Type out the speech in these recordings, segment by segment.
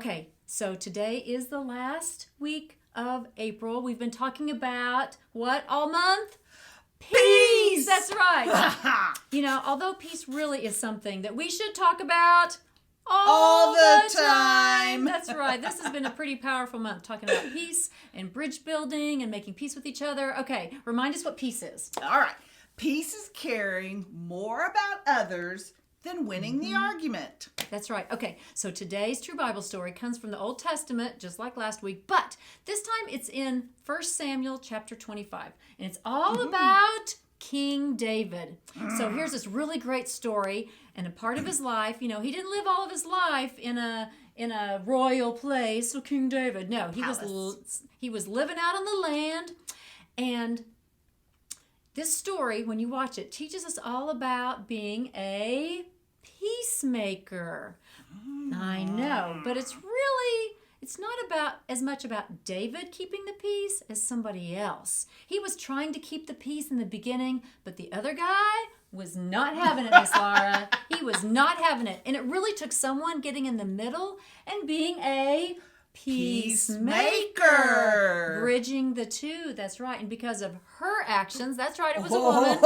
Okay, so today is the last week of April. We've been talking about what all month? Peace! That's right. Although peace really is something that we should talk about all the time. That's right. This has been a pretty powerful month talking about peace and bridge building and making peace with each other. Okay, remind us what peace is. All right. Peace is caring more about others than winning the argument. That's right. Okay, so today's true Bible story comes from the Old Testament, just like last week, but this time it's in 1 Samuel chapter 25, and it's all about King David. So here's this really great story, and a part of his life, he didn't live all of his life in a royal place, so King David. No, he was living out on the land, and this story, when you watch it, teaches us all about being a peacemaker. I know, but it's not about as much about David keeping the peace as somebody else. He was trying to keep the peace in the beginning, but the other guy was not having it, Miss Laura. He was not having it. And it really took someone getting in the middle and being a peacemaker. Bridging the two, that's right. And because of her actions, that's right, it was a woman,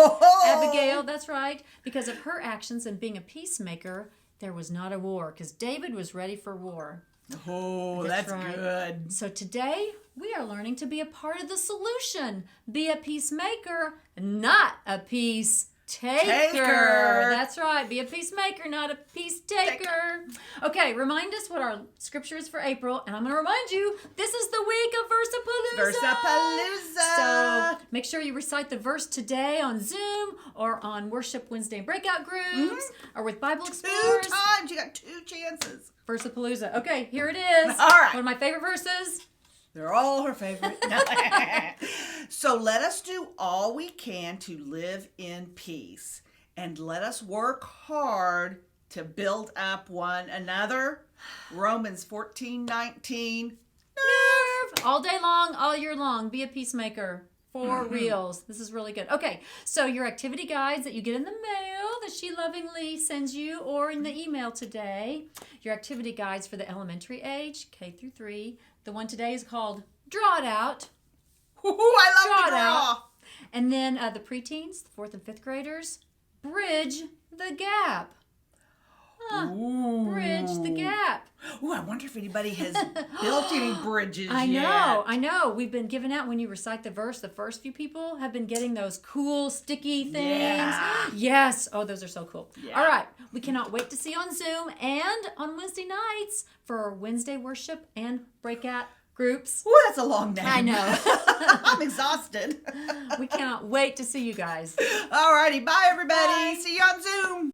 Abigail, that's right. Because of her actions and being a peacemaker, there was not a war, because David was ready for war. Oh, that's right. Good. So today, we are learning to be a part of the solution. Be a peacemaker, not a peacemaker. That's right. Be a peacemaker, not a peace taker. Okay, remind us what our scripture is for April. And I'm going to remind you, this is the week of Versapalooza. So make sure you recite the verse today on Zoom or on Worship Wednesday breakout groups or with Bible Explorers. 2 times. You got 2 chances. Versapalooza. Okay, here it is. All right. One of my favorite verses. They're all her favorite. So let us do all we can to live in peace, and let us work hard to build up one another. Romans 14:19. Nerve. All day long, all year long. Be a peacemaker. For reals. This is really good. Okay, so your activity guides that you get in the mail that she lovingly sends you or in the email today. Your activity guides for the elementary age, K through 3. The one today is called Draw It Out. Ooh, I love to draw. And then the preteens, the 4th and 5th graders, Bridge the Gap. Bridge the gap. Ooh, I wonder if anybody has built any bridges I yet. know. We've been giving out, when you recite the verse, the first few people have been getting those cool sticky things. Yeah. Yes. Oh, those are so cool. Yeah. All right. We cannot wait to see you on Zoom and on Wednesday nights for Wednesday worship and breakout groups. Ooh, that's a long name. I know. I'm exhausted. We cannot wait to see you guys. All righty. Bye, everybody. Bye. See you on Zoom.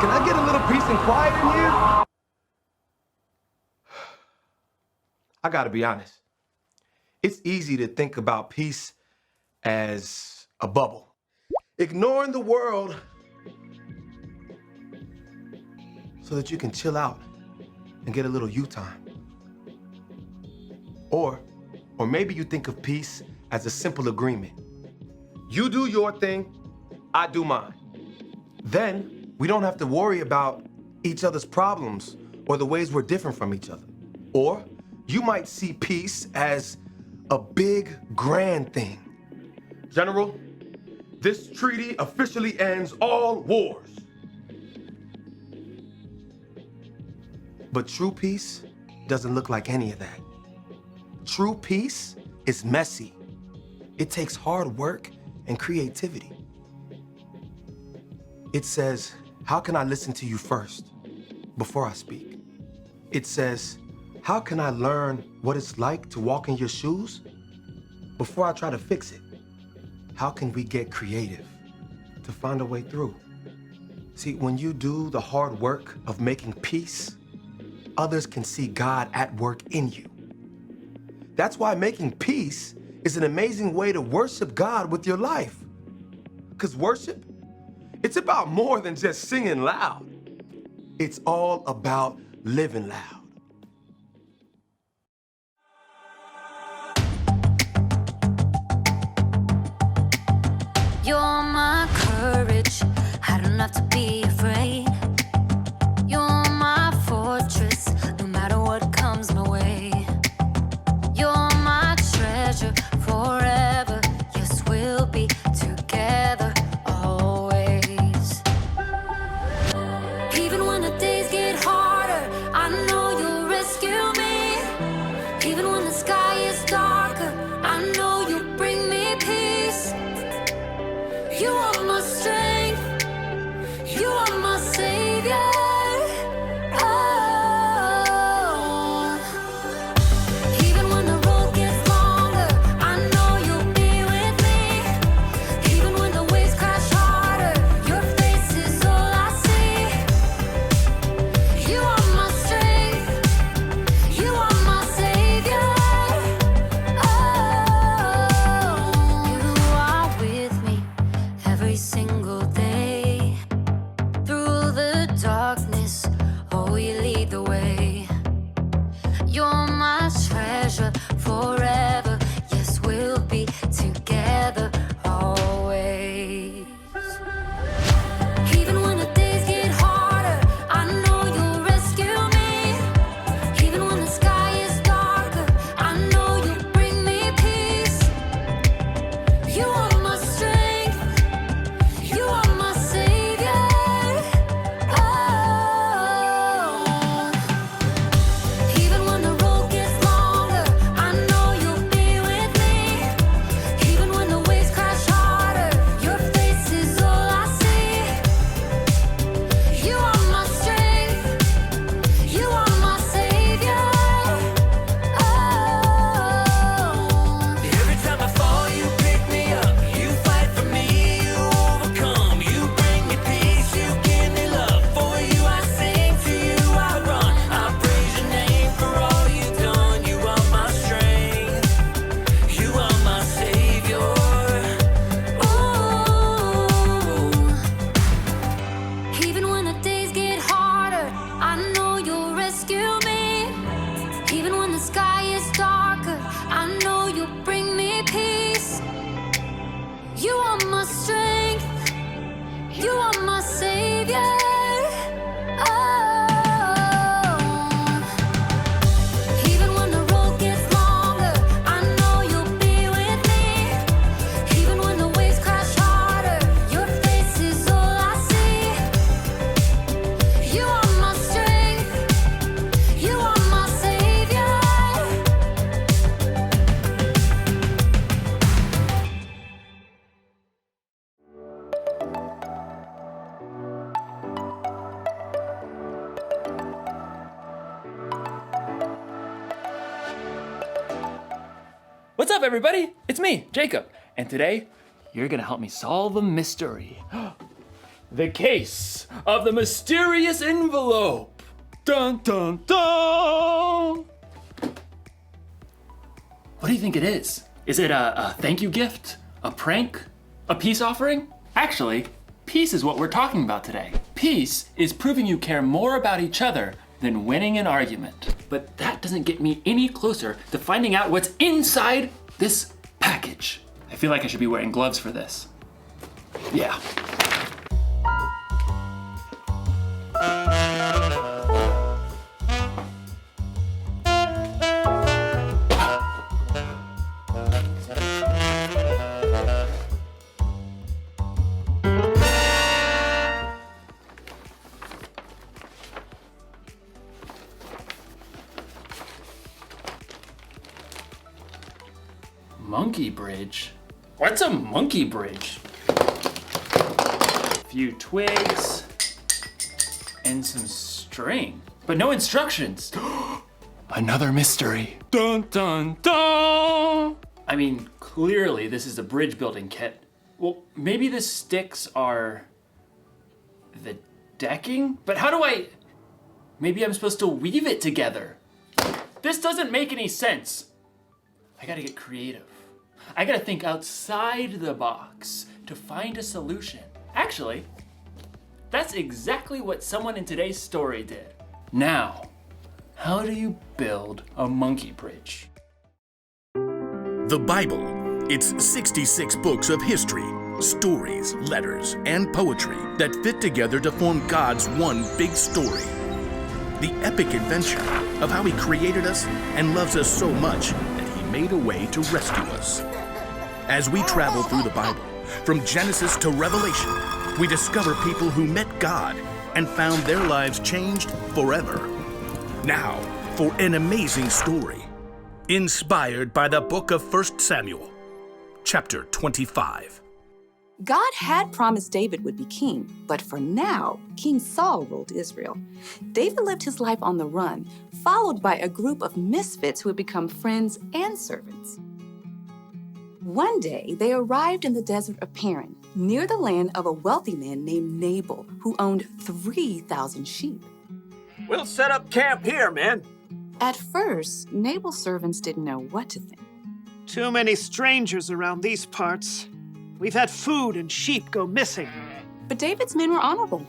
Can I get a little peace and quiet in here? I gotta be honest. It's easy to think about peace as a bubble. Ignoring the world so that you can chill out and get a little you time. Or maybe you think of peace as a simple agreement. You do your thing, I do mine. Then we don't have to worry about each other's problems or the ways we're different from each other. Or you might see peace as a big, grand thing. General, this treaty officially ends all wars. But true peace doesn't look like any of that. True peace is messy. It takes hard work and creativity. It says, how can I listen to you first before I speak? It says, how can I learn what it's like to walk in your shoes before I try to fix it? How can we get creative to find a way through? See, when you do the hard work of making peace, others can see God at work in you. That's why making peace is an amazing way to worship God with your life. Because worship, it's about more than just singing loud. It's all about living loud. You're my courage, I don't have to be afraid. You're my fortress, no matter what comes my way. You're my treasure forever, yes, we'll be together always. Even when the days get harder, I know you'll rescue me. Even when the sky is darker, I know you'll bring me peace. You are my strength, you are my savior. Oh. Even when the road gets longer, I know you'll be with me. Even when the waves crash harder, your face is all I see. You are my strength, you are my savior. Oh. You are with me every single day. Through the darkness, oh, you lead the way. You're my treasure forever, yes, we'll be together always. Even when the days get harder, I know you'll rescue me. Even when the sky is darker, I know you'll bring me peace. You are my strength, you are my savior. Oh. Even when the road gets longer, I know you'll be with me. Even when the waves crash harder, your face is all I see. You are my strength, you are my savior. Oh. Every time I fall, you pick me up. You fight for me, you overcome. You bring me peace, you give me love. For you I sing, to you I run. I praise your name for all you've done. You are my strength, you are my savior. Ooh. Even when the days get harder, I know you'll rescue me. Even when the sky is darker, I know you'll bring me peace. You are my strength, you are my savior. Oh. Even when the road gets longer, I know you'll be with me. Even when the waves crash harder, your face is all I see. You are my strength, you are my savior. What's up, everybody? It's me, Jacob, and today you're gonna help me solve a mystery. The case of the mysterious envelope. Dun dun dun! What do you think it is? Is it a thank you gift? A prank? A peace offering? Actually, peace is what we're talking about today. Peace is proving you care more about each other than winning an argument. But that doesn't get me any closer to finding out what's inside this package. I feel like I should be wearing gloves for this. Yeah. Monkey bridge? What's a monkey bridge? A few twigs and some string. but no instructions. Another mystery. Dun dun dun! I mean, clearly this is a bridge building kit. Well, maybe the sticks are the decking? But how do I... Maybe I'm supposed to weave it together. This doesn't make any sense. I gotta get creative. I gotta think outside the box to find a solution. Actually, that's exactly what someone in today's story did. Now, how do you build a monkey bridge? The Bible. It's 66 books of history, stories, letters, and poetry that fit together to form God's one big story. The epic adventure of how He created us and loves us so much that He made a way to rescue us. As we travel through the Bible, from Genesis to Revelation, we discover people who met God and found their lives changed forever. Now, for an amazing story, inspired by the book of 1 Samuel, chapter 25. God had promised David would be king, but for now, King Saul ruled Israel. David lived his life on the run, followed by a group of misfits who had become friends and servants. One day, they arrived in the desert of Paran, near the land of a wealthy man named Nabal, who owned 3,000 sheep. We'll set up camp here, man. At first, Nabal's servants didn't know what to think. Too many strangers around these parts. We've had food and sheep go missing. But David's men were honorable.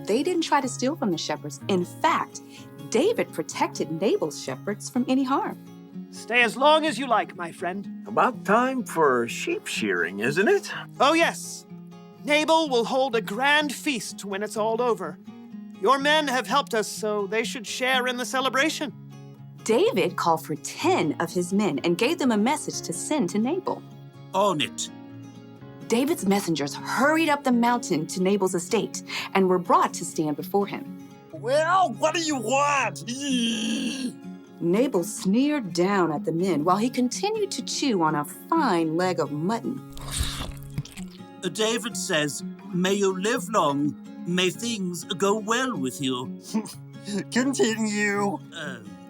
They didn't try to steal from the shepherds. In fact, David protected Nabal's shepherds from any harm. Stay as long as you like, my friend. About time for sheep shearing, isn't it? Oh, yes. Nabal will hold a grand feast when it's all over. Your men have helped us, so they should share in the celebration. David called for 10 of his men and gave them a message to send to Nabal. On it. David's messengers hurried up the mountain to Nabal's estate and were brought to stand before him. Well, what do you want? Nabal sneered down at the men while he continued to chew on a fine leg of mutton. David says, "May you live long. May things go well with you." Continue.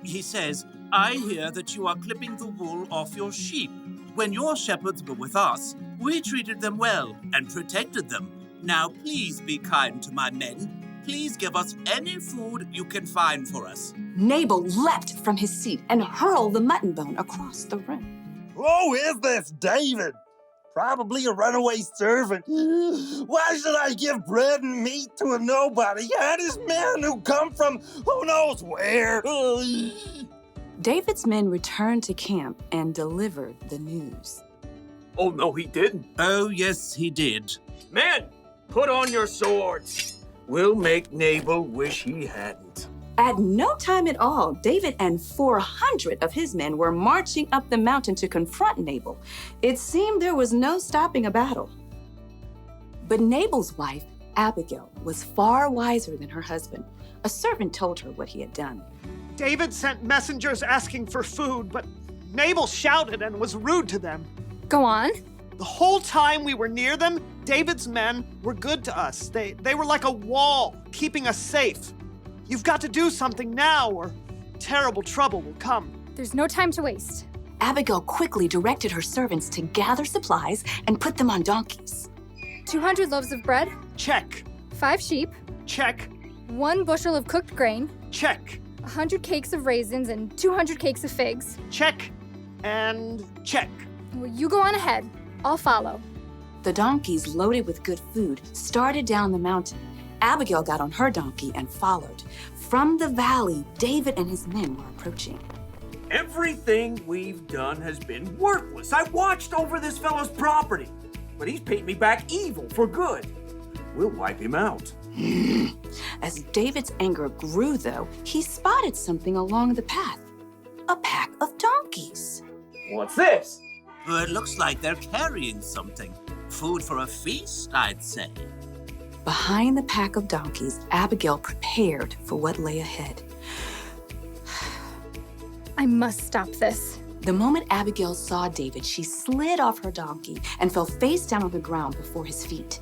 He says, "I hear that you are clipping the wool off your sheep. When your shepherds were with us, we treated them well and protected them. Now please be kind to my men. Please give us any food you can find for us." Nabal leapt from his seat and hurled the mutton bone across the room. Who is this David? Probably a runaway servant. Why should I give bread and meat to a nobody? And his men who come from who knows where? David's men returned to camp and delivered the news. Oh, no, he didn't. Oh, yes, he did. Men, put on your swords. We'll make Nabal wish he hadn't. At no time at all, David and 400 of his men were marching up the mountain to confront Nabal. It seemed there was no stopping a battle. But Nabal's wife, Abigail, was far wiser than her husband. A servant told her what he had done. David sent messengers asking for food, but Nabal shouted and was rude to them. Go on. The whole time we were near them, David's men were good to us. They were like a wall, keeping us safe. You've got to do something now, or terrible trouble will come. There's no time to waste. Abigail quickly directed her servants to gather supplies and put them on donkeys. 200 loaves of bread. Check. 5 sheep. Check. 1 bushel of cooked grain. Check. 100 cakes of raisins and 200 cakes of figs. Check. And check. Well, you go on ahead. I'll follow. The donkeys, loaded with good food, started down the mountain. Abigail got on her donkey and followed. From the valley, David and his men were approaching. Everything we've done has been worthless. I watched over this fellow's property, but he's paid me back evil for good. We'll wipe him out. As David's anger grew, though, he spotted something along the path. A pack of donkeys. What's this? Well, it looks like they're carrying something. Food for a feast, I'd say. Behind the pack of donkeys, Abigail prepared for what lay ahead. I must stop this. The moment Abigail saw David, she slid off her donkey and fell face down on the ground before his feet.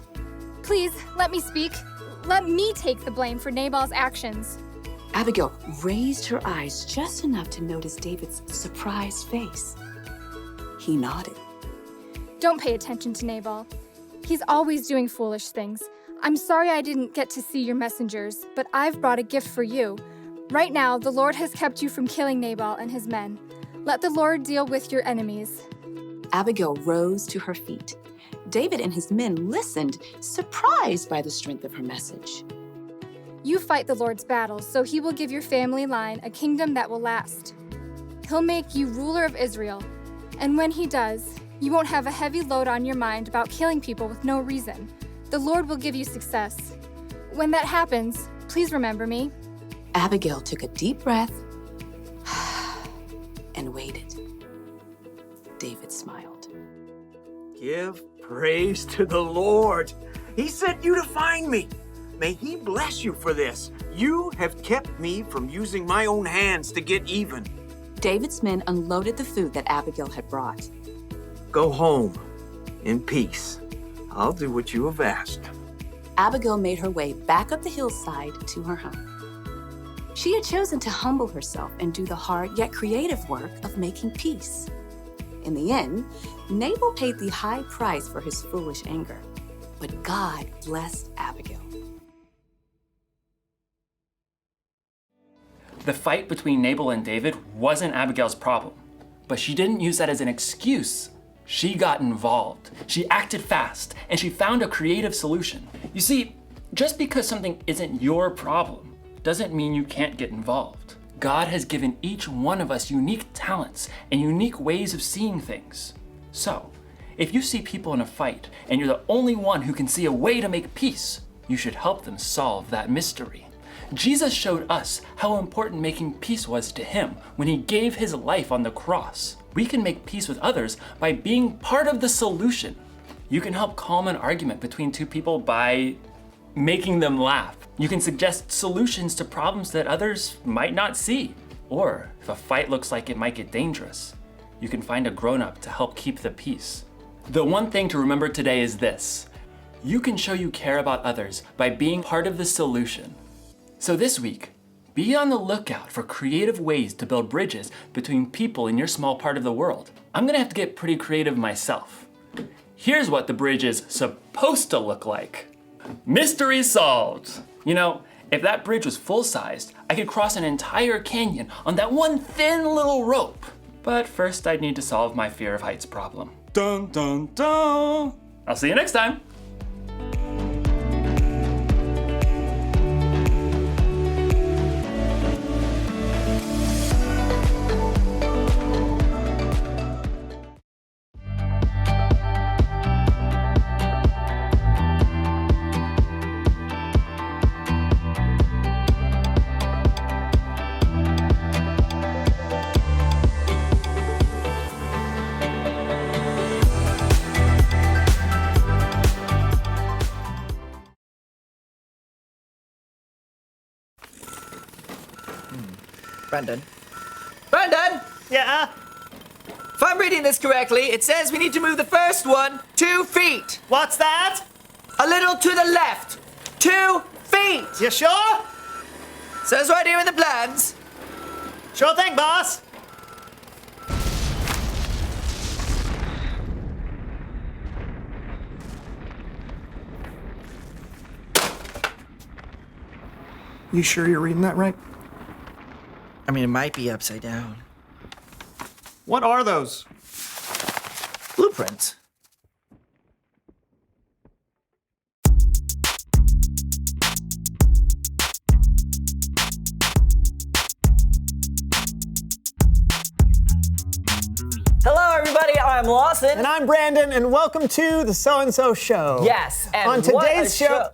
Please, let me speak. Let me take the blame for Nabal's actions. Abigail raised her eyes just enough to notice David's surprised face. He nodded. Don't pay attention to Nabal. He's always doing foolish things. I'm sorry I didn't get to see your messengers, but I've brought a gift for you. Right now, the Lord has kept you from killing Nabal and his men. Let the Lord deal with your enemies. Abigail rose to her feet. David and his men listened, surprised by the strength of her message. You fight the Lord's battles, so he will give your family line a kingdom that will last. He'll make you ruler of Israel. And when he does, you won't have a heavy load on your mind about killing people with no reason. The Lord will give you success. When that happens, please remember me. Abigail took a deep breath and waited. David smiled. Give praise to the Lord. He sent you to find me. May he bless you for this. You have kept me from using my own hands to get even. David's men unloaded the food that Abigail had brought. Go home in peace. I'll do what you have asked. Abigail made her way back up the hillside to her home. She had chosen to humble herself and do the hard yet creative work of making peace. In the end, Nabal paid the high price for his foolish anger, but God blessed Abigail. The fight between Nabal and David wasn't Abigail's problem, but she didn't use that as an excuse. She got involved. She acted fast, and she found a creative solution. You see, just because something isn't your problem doesn't mean you can't get involved. God has given each one of us unique talents and unique ways of seeing things. So, if you see people in a fight and you're the only one who can see a way to make peace, you should help them solve that mystery. Jesus showed us how important making peace was to him when he gave his life on the cross. We can make peace with others by being part of the solution. You can help calm an argument between two people by making them laugh. You can suggest solutions to problems that others might not see. Or if a fight looks like it might get dangerous, you can find a grown-up to help keep the peace. The one thing to remember today is this: you can show you care about others by being part of the solution. So this week, be on the lookout for creative ways to build bridges between people in your small part of the world. I'm gonna have to get pretty creative myself. Here's what the bridge is supposed to look like. Mystery solved. You know, if that bridge was full-sized, I could cross an entire canyon on that one thin little rope. But first I'd need to solve my fear of heights problem. Dun dun dun! I'll see you next time. Brendan? Brendan! Yeah? If I'm reading this correctly, it says we need to move the first one 2 feet. What's that? A little to the left. 2 feet. You sure? Says right here in the plans. Sure thing, boss. You sure you're reading that right? I mean, it might be upside down. What are those? Blueprints. Hello, everybody. I'm Lawson. And I'm Brandon, and welcome to the So and So Show. Yes. And on today's show.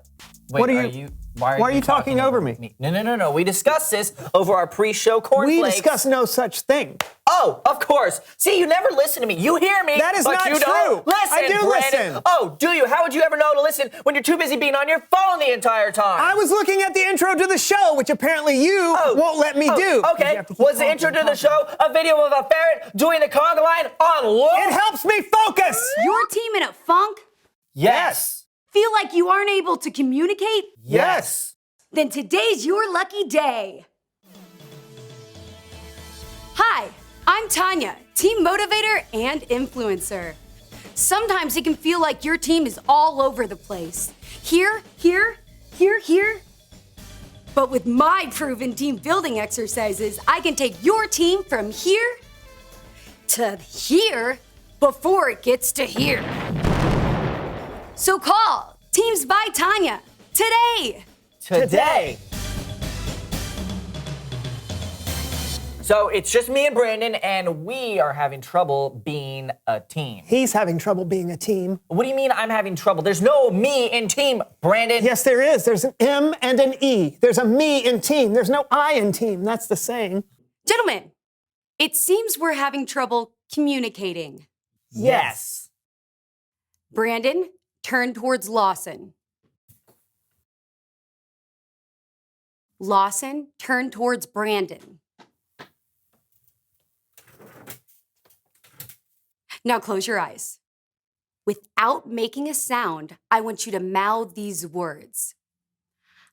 Wait, what are you? Why are you talking over me? No. We discussed this over our pre-show cornflakes. We discussed no such thing. Oh, of course. See, you never listen to me. You hear me, that is but not you true. Don't listen. I do Brandon. listen. Oh, do you? How would you ever know to listen when you're too busy being on your phone the entire time? I was looking at the intro to the show, which apparently you won't let me do. Okay. Was the intro to the show a video of a ferret doing the conga line on loop? It helps me focus. Your team in a funk? Yes. Feel like you aren't able to communicate? Yes. Then today's your lucky day. I'm Tanya, team motivator and influencer. Sometimes it can feel like your team is all over the place. Here, here, here, here. But with my proven team building exercises, I can take your team from here to here before it gets to here. So call Teams by Tanya today. Today. So it's just me and Brandon, and we are having trouble being a team. He's having trouble being a team. What do you mean I'm having trouble? There's no me in team, Brandon. Yes, there is. There's an M and an E. There's a me in team. There's no I in team. That's the saying. Gentlemen, it seems we're having trouble communicating. Yes. Brandon, turn towards Lawson. Lawson, turn towards Brandon. Now close your eyes. Without making a sound, I want you to mouth these words.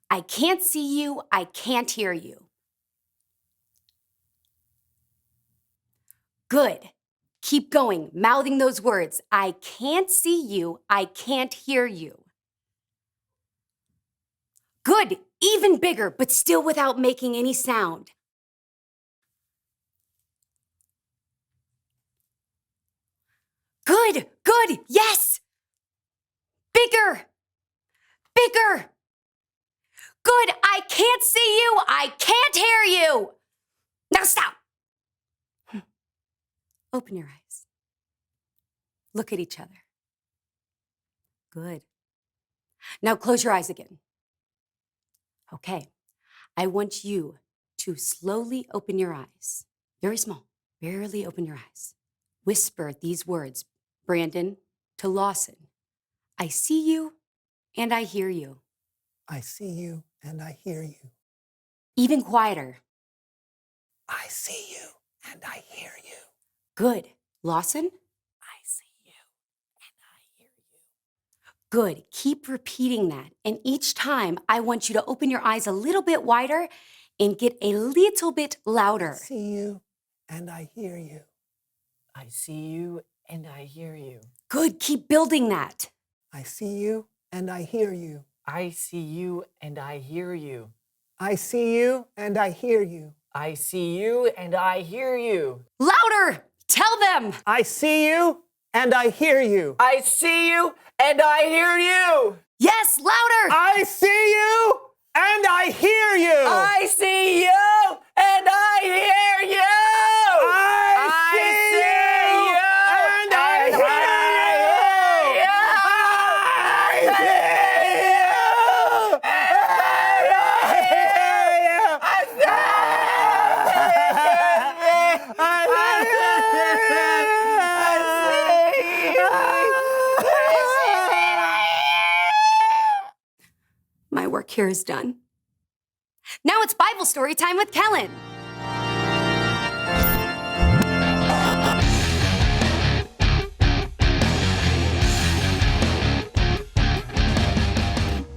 I can't see you, I can't hear you. Good. Keep going, mouthing those words. I can't see you, I can't hear you. Good, even bigger, but still without making any sound. Good, good, yes! Bigger, bigger. Good, I can't see you, I can't hear you. Now stop. Open your eyes. Look at each other. Good. Now close your eyes again. Okay, I want you to slowly open your eyes. Very small, barely open your eyes. Whisper these words, Brandon, to Lawson. I see you and I hear you. I see you and I hear you. Even quieter. I see you and I hear you. Good. Lawson? I see you and I hear you. Good. Keep repeating that. And each time, I want you to open your eyes a little bit wider and get a little bit louder. I see you and I hear you. I see you and I hear you. Good. Keep building that. I see you and I hear you. I see you and I hear you. I see you and I hear you. I see you and I hear you. Louder! Tell them! I see you and I hear you. I see you and I hear you. Yes, louder! I see you and I hear you. I see you and I hear you. I see you and I hear you. My work here is done. Now it's Bible story time with Kellen.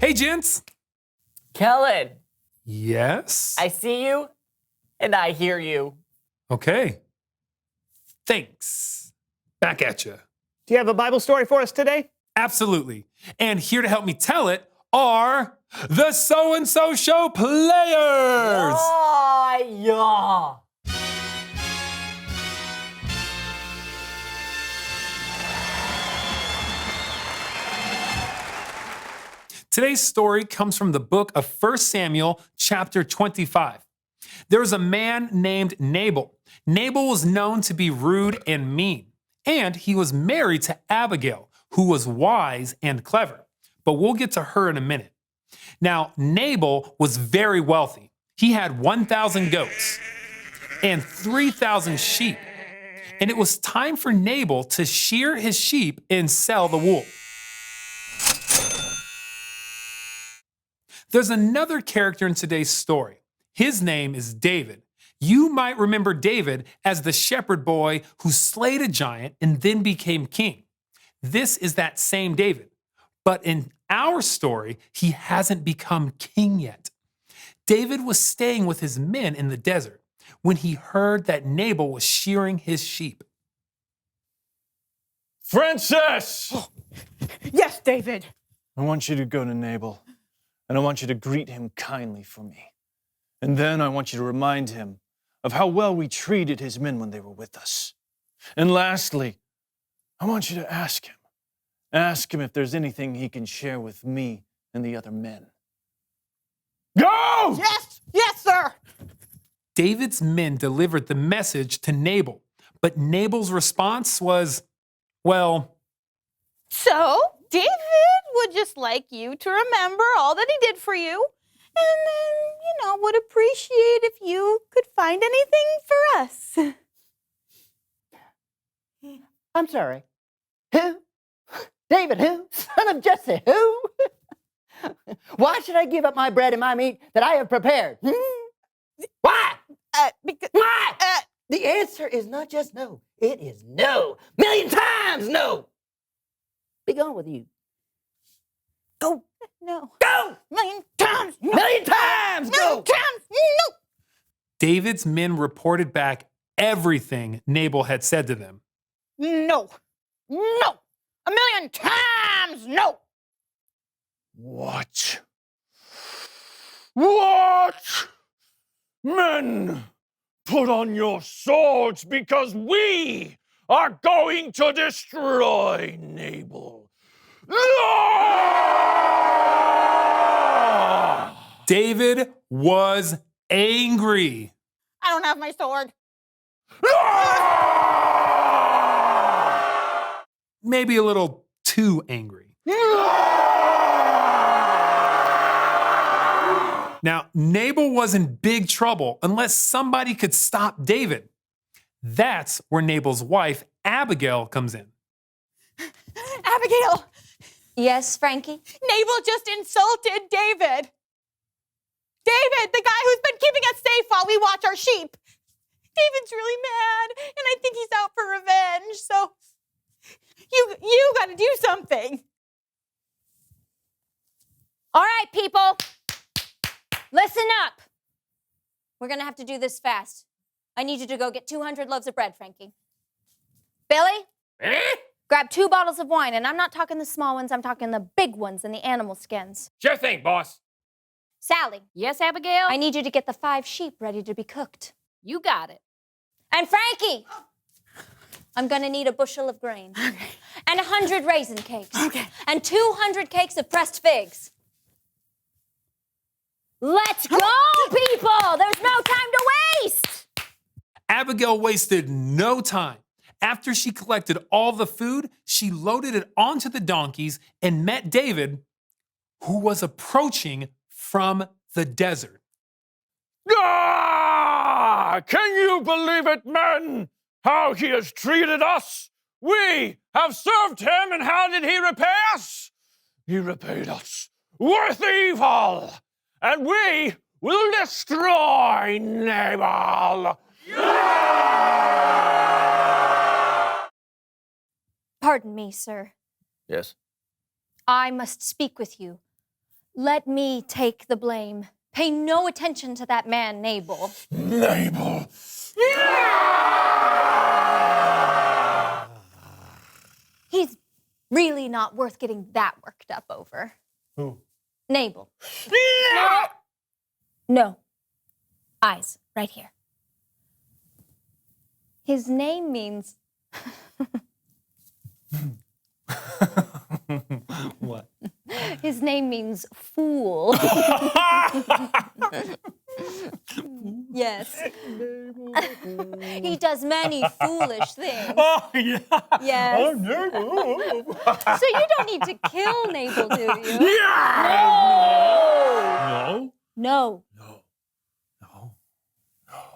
Hey, gents. Kellen, Yes? I see you and I hear you. Okay. Thanks. Back at you. Do you have a Bible story for us today? Absolutely. And here to help me tell it are the So-and-So Show players. Oh, yeah. Today's story comes from the book of 1 Samuel, chapter 25. There was a man named Nabal. Nabal was known to be rude and mean, and he was married to Abigail, who was wise and clever. But we'll get to her in a minute. Now, Nabal was very wealthy. He had 1,000 goats and 3,000 sheep. And it was time for Nabal to shear his sheep and sell the wool. There's another character in today's story. His name is David. You might remember David as the shepherd boy who slayed a giant and then became king. This is that same David. But in our story, he hasn't become king yet. David was staying with his men in the desert. when he heard that Nabal was shearing his sheep. Frances! Yes, David. I want you to go to Nabal, and I want you to greet him kindly for me. And then I want you to remind him of how well we treated his men when they were with us. And lastly, I want you to ask him. Ask him if there's anything he can share with me and the other men. Go! Yes, sir. David's men delivered the message to Nabal, but Nabal's response was, well, So, David would just like you to remember all that he did for you, and then, would appreciate if you could find anything for us. I'm sorry. Who? David who? Son of Jesse who? Why should I give up my bread and my meat that I have prepared? Why? Why? The answer is not just no. It is no. Million times no. Be gone with you. Go. No. Go. Million times no. Million times go. Million times no. David's men reported back everything Nabal had said to them. No. No. A million times no. What? What? Men, put on your swords because we are going to destroy Nabal. David was angry. I don't have my sword. Maybe a little too angry. Now, Nabal was in big trouble unless somebody could stop David. That's where Nabal's wife, Abigail, comes in. Abigail! Yes, Frankie? Nabal just insulted David. David, the guy who's been keeping us safe while we watch our sheep. David's really mad, and I think he's out for revenge, so you gotta do something. All right, people. Listen up. We're going to have to do this fast. I need you to go get 200 loaves of bread, Frankie. Billy? Grab 2 bottles of wine, and I'm not talking the small ones, I'm talking the big ones in the animal skins. Sure thing, boss. Sally? Yes, Abigail? I need you to get the 5 sheep ready to be cooked. You got it. And Frankie! I'm going to need a bushel of grain. Okay. And 100 raisin cakes. Okay. And 200 cakes of pressed figs. Let's go, people! There's no time to waste! Abigail wasted no time. After she collected all the food, she loaded it onto the donkeys and met David, who was approaching from the desert. Ah! Can you believe it, men? How he has treated us? We have served him, and how did he repay us? He repaid us with evil, and we will destroy Nabal. Pardon me, sir. Yes? I must speak with you. Let me take the blame. Pay no attention to that man, Nabal. Nabal! He's really not worth getting that worked up over. Who? Nabal. No. Eyes, right here. His name means... What? His name means fool. Yes. He does many foolish things. Oh, yeah. Yes. Oh, Nabal. So you don't need to kill Nabal, do you? No. No.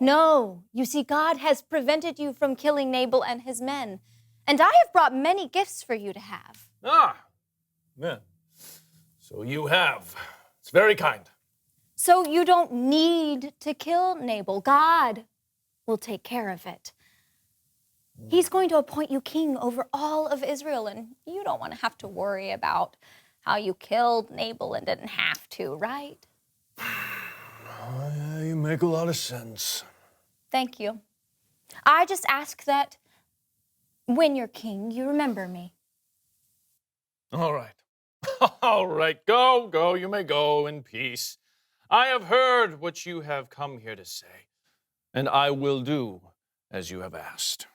No. You see, God has prevented you from killing Nabal and his men. And I have brought many gifts for you to have. Ah, yeah. So you have. It's very kind. So you don't need to kill Nabal. God will take care of it. He's going to appoint you king over all of Israel, and you don't want to have to worry about how you killed Nabal and didn't have to, right? You make a lot of sense. Thank you. I just ask that when you're king, you remember me. All right. All right. Go, go. You may go in peace. I have heard what you have come here to say, and I will do as you have asked.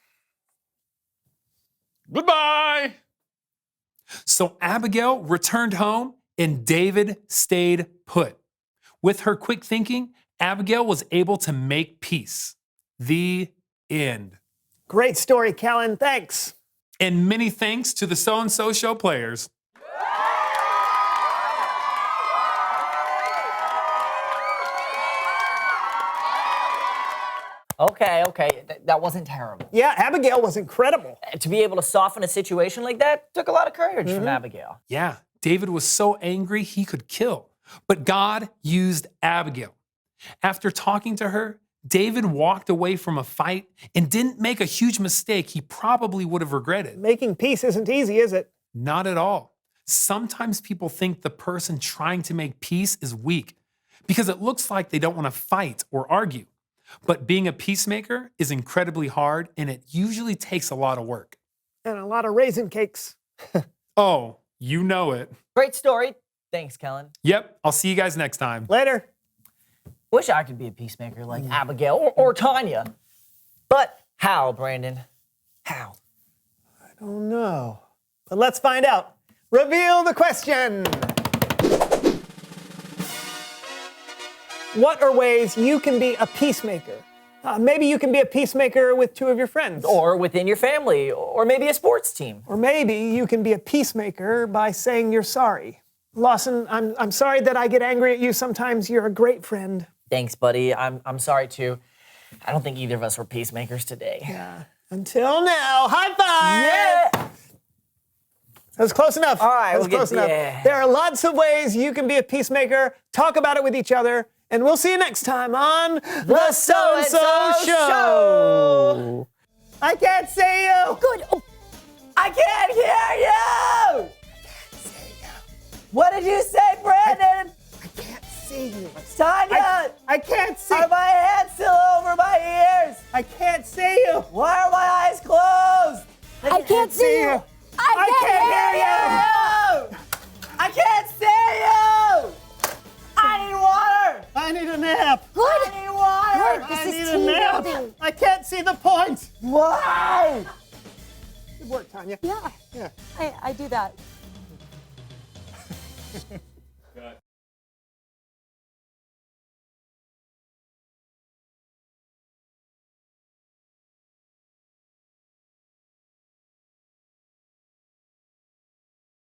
Goodbye. So Abigail returned home and David stayed put. With her quick thinking, Abigail was able to make peace. The end. Great story, Kellen. Thanks. And many thanks to the So-and-So Show players. Okay, that wasn't terrible. Yeah, Abigail was incredible. To be able to soften a situation like that took a lot of courage from Abigail. Yeah, David was so angry he could kill. But God used Abigail. After talking to her, David walked away from a fight and didn't make a huge mistake he probably would have regretted. Making peace isn't easy, is it? Not at all. Sometimes people think the person trying to make peace is weak because it looks like they don't want to fight or argue. But being a peacemaker is incredibly hard and it usually takes a lot of work. And a lot of raisin cakes. Oh, you know it. Great story. Thanks, Kellen. Yep, I'll see you guys next time. Later. Wish I could be a peacemaker like Abigail or Tanya. But how, Brandon? How? I don't know. But let's find out. Reveal the question. What are ways you can be a peacemaker? Maybe you can be a peacemaker with two of your friends. Or within your family, or maybe a sports team. Or maybe you can be a peacemaker by saying you're sorry. Lawson, I'm sorry that I get angry at you sometimes. You're a great friend. Thanks, buddy. I'm sorry too. I don't think either of us were peacemakers today. Yeah. Until now. High five! Yeah! That was close enough. All right, that was close enough. Yeah. There are lots of ways you can be a peacemaker. Talk about it with each other. And we'll see you next time on The So-and-So Show. I can't see you. Good. Oh, I can't hear you. What did you say, Brandon? I can't see you. Tanya! I can't see. Are my hands still over my ears? I can't see you. Why are my eyes closed? I can't see you. I can't hear you. I can't see you. I need water. I need a nap. I need water. I need a nap. I can't see the point. Why? Good work, Tanya. Yeah. I do that.